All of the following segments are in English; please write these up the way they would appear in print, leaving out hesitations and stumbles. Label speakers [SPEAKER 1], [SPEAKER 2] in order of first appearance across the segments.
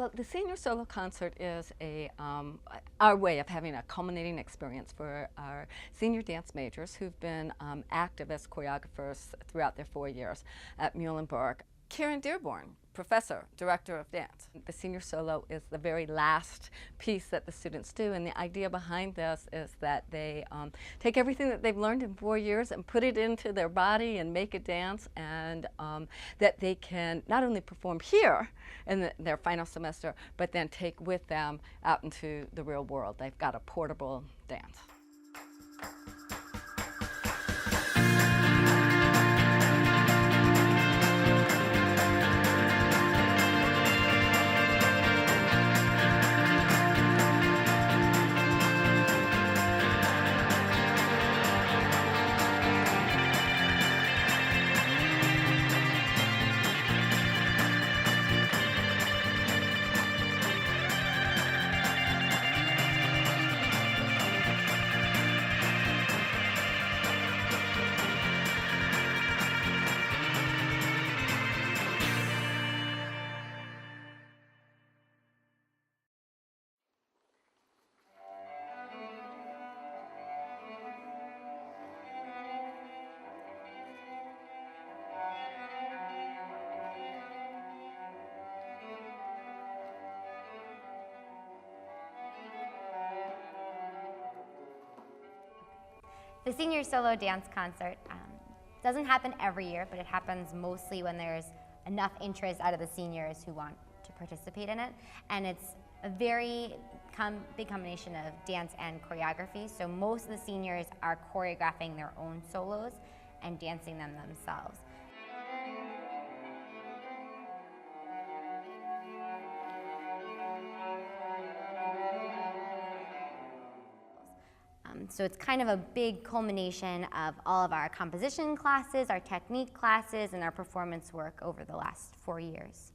[SPEAKER 1] Well, the senior solo concert is our way of having a culminating experience for our senior dance majors who've been active as choreographers throughout their 4 years at Muhlenberg. Karen Dearborn, professor, director of dance. The senior solo is the very last piece that the students do, and the idea behind this is that they take everything that they've learned in 4 years and put it into their body and make a dance, and that they can not only perform here in their final semester, but then take with them out into the real world. They've got a portable dance.
[SPEAKER 2] The senior solo dance concert doesn't happen every year, but it happens mostly when there's enough interest out of the seniors who want to participate in it. And it's a very big combination of dance and choreography. So most of the seniors are choreographing their own solos and dancing them themselves. So it's kind of a big culmination of all of our composition classes, our technique classes, and our performance work over the last 4 years.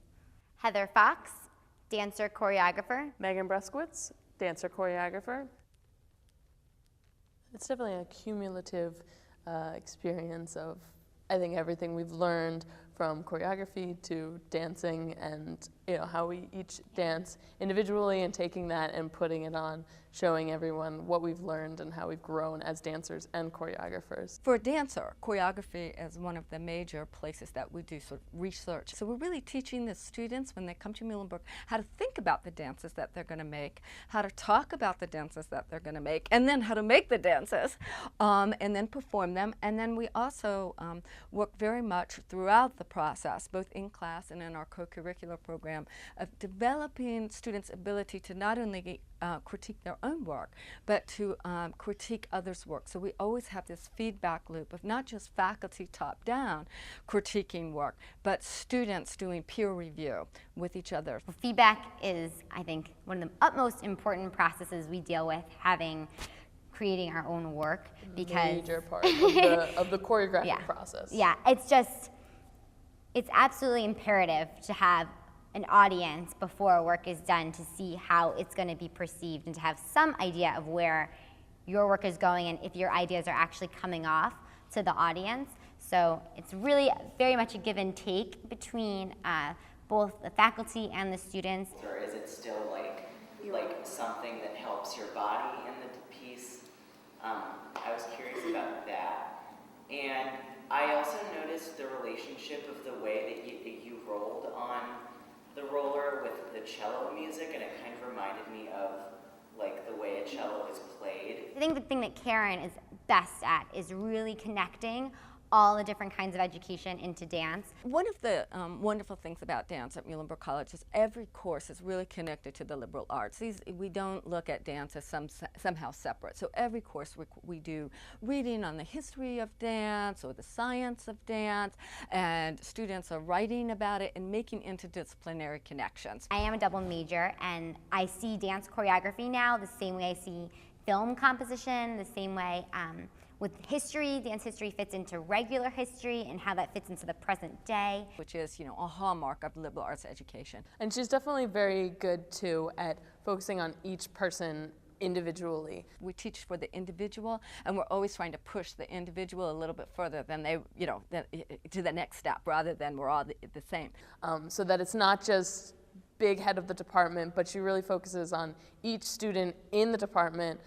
[SPEAKER 2] Heather Fox, dancer choreographer.
[SPEAKER 3] Megan Bruskowitz, dancer choreographer. It's definitely a cumulative experience of, I think, everything we've learned from choreography to dancing, and how we each dance individually and taking that and putting it on, showing everyone what we've learned and how we've grown as dancers and choreographers.
[SPEAKER 1] For a dancer, choreography is one of the major places that we do sort of research. So we're really teaching the students when they come to Muhlenberg how to think about the dances that they're going to make, how to talk about the dances that they're going to make, and then how to make the dances, and then perform them. And then we also work very much throughout the process, both in class and in our co-curricular program, of developing students' ability to not only critique their own work, but to critique others' work. So we always have this feedback loop of not just faculty top-down critiquing work, but students doing peer review with each other.
[SPEAKER 2] Well, feedback is, I think, one of the utmost important processes we deal with, creating our own work, because
[SPEAKER 3] major part of the choreographic process.
[SPEAKER 2] Yeah, it's absolutely imperative to have an audience before a work is done to see how it's going to be perceived and to have some idea of where your work is going and if your ideas are actually coming off to the audience. So it's really very much a give and take between both the faculty and the students.
[SPEAKER 4] Or is it still like something that helps your body in the piece? I was curious about that. And I also noticed the relationship of the way that you rolled on the roller with the cello music, and it kind of reminded me of like the way a cello is played.
[SPEAKER 2] I think the thing that Karen is best at is really connecting all the different kinds of education into dance.
[SPEAKER 1] One of the wonderful things about dance at Muhlenberg College is every course is really connected to the liberal arts. We don't look at dance as somehow separate. So every course we do reading on the history of dance or the science of dance, and students are writing about it and making interdisciplinary connections.
[SPEAKER 2] I am a double major, and I see dance choreography now the same way I see film composition, the same way with history, dance history fits into regular history and how that fits into the present day.
[SPEAKER 1] Which is, a hallmark of liberal arts education.
[SPEAKER 3] And she's definitely very good, too, at focusing on each person individually.
[SPEAKER 1] We teach for the individual, and we're always trying to push the individual a little bit further than to the next step, rather than we're all the same.
[SPEAKER 3] So that it's not just big head of the department, but she really focuses on each student in the department,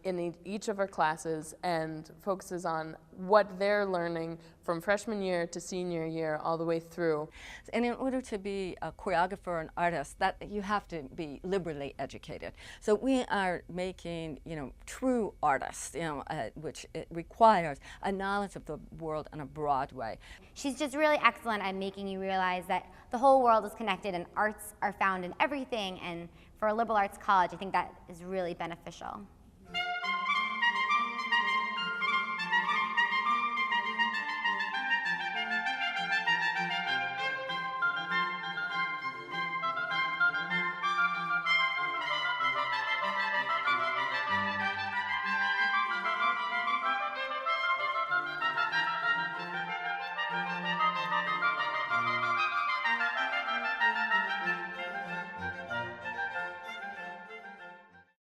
[SPEAKER 3] in each of her classes, and focuses on what they're learning from freshman year to senior year all the way through.
[SPEAKER 1] And in order to be a choreographer or an artist, that you have to be liberally educated. So we are making, true artists, which it requires a knowledge of the world in a broad way.
[SPEAKER 2] She's just really excellent at making you realize that the whole world is connected and arts are found in everything, and for a liberal arts college, I think that is really beneficial.